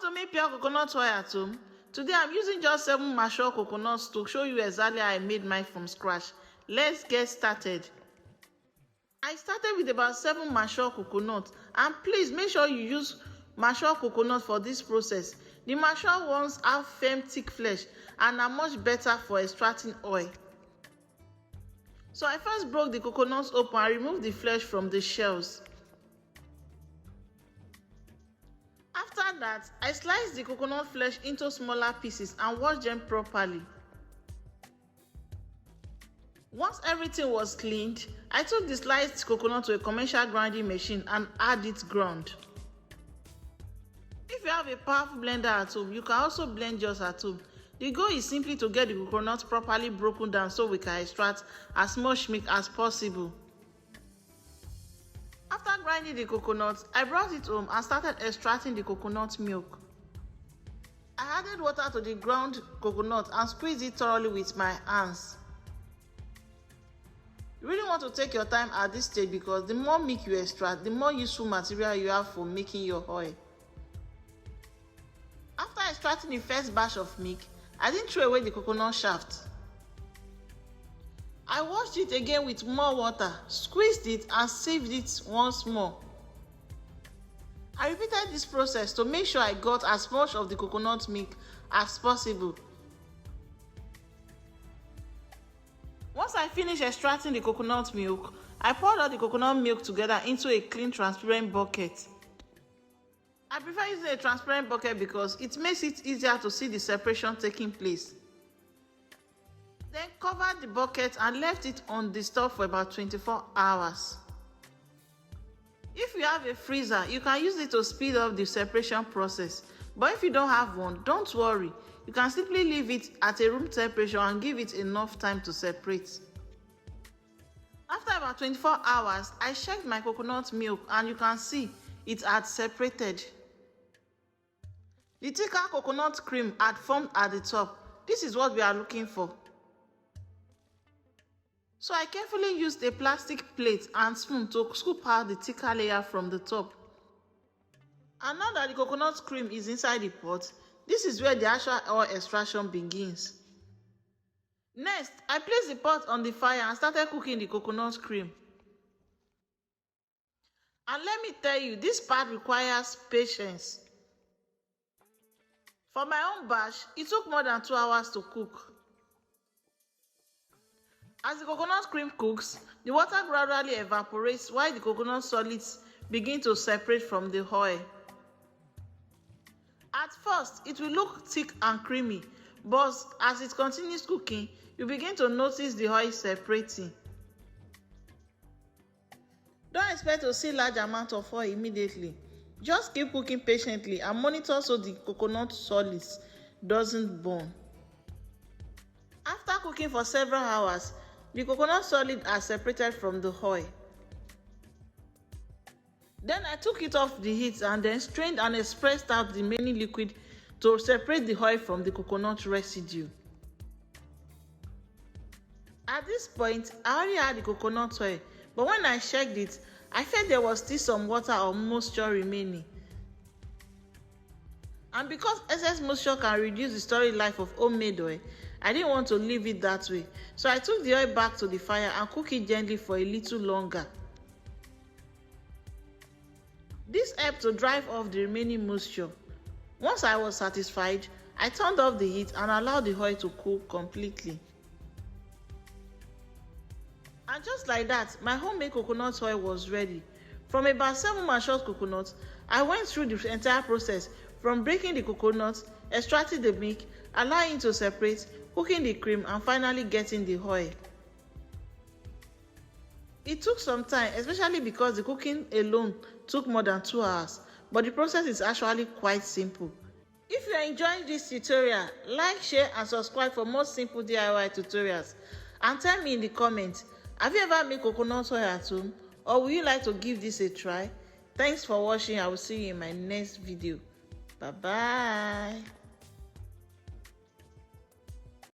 to make pure coconut oil at home? Today I'm using just 7 mature coconuts to show you exactly how I made mine from scratch. Let's get started. I started with about 7 mature coconuts, and please make sure you use mature coconut for this process. The mature ones have firm thick flesh and are much better for extracting oil. So I first broke the coconuts open and removed the flesh from the shells. After that, I sliced the coconut flesh into smaller pieces and washed them properly. Once everything was cleaned, I took the sliced coconut to a commercial grinding machine and had it ground. If you have a powerful blender at home, you can also blend yours at home. The goal is simply to get the coconut properly broken down so we can extract as much milk as possible. After grinding the coconut, I brought it home and started extracting the coconut milk. I added water to the ground coconut and squeezed it thoroughly with my hands. You really want to take your time at this stage because the more milk you extract, the more useful material you have for making your oil. After extracting the first batch of milk, I didn't throw away the coconut shaft. I washed it again with more water, squeezed it and sieved it once more. I repeated this process to make sure I got as much of the coconut milk as possible. Once I finished extracting the coconut milk, I poured all the coconut milk together into a clean transparent bucket. I prefer using a transparent bucket because it makes it easier to see the separation taking place. Then covered the bucket and left it on the stove for about 24 hours. If you have a freezer, you can use it to speed up the separation process. But if you don't have one, don't worry. You can simply leave it at a room temperature and give it enough time to separate. After about 24 hours, I checked my coconut milk and you can see it had separated. The thicker coconut cream had formed at the top. This is what we are looking for. So I carefully used a plastic plate and spoon to scoop out the thicker layer from the top. And now that the coconut cream is inside the pot, this is where the actual oil extraction begins. Next, I placed the pot on the fire and started cooking the coconut cream. And let me tell you, this part requires patience. For my own batch, it took more than 2 hours to cook. As the coconut cream cooks, the water gradually evaporates while the coconut solids begin to separate from the oil. At first, it will look thick and creamy, but as it continues cooking, you begin to notice the oil separating. Don't expect to see large amount of oil immediately. Just keep cooking patiently and monitor so the coconut solids doesn't burn. After cooking for several hours, the coconut solid are separated from the oil. Then I took it off the heat and then strained and expressed out the remaining liquid to separate the oil from the coconut residue. At this point, I already had the coconut oil, but when I checked it, I felt there was still some water or moisture remaining. And because excess moisture can reduce the storage life of homemade oil, I didn't want to leave it that way. So I took the oil back to the fire and cooked it gently for a little longer. This helped to drive off the remaining moisture. Once I was satisfied, I turned off the heat and allowed the oil to cool completely. And just like that, my homemade coconut oil was ready. From about 7 matured coconuts, I went through the entire process from breaking the coconut, extracting the milk, allowing it to separate, cooking the cream, and finally getting the oil. It took some time, especially because the cooking alone took more than 2 hours, but the process is actually quite simple. If you are enjoying this tutorial, like, share, and subscribe for more simple DIY tutorials. And tell me in the comments, have you ever made coconut oil at home, or would you like to give this a try? Thanks for watching. I will see you in my next video. Bye bye.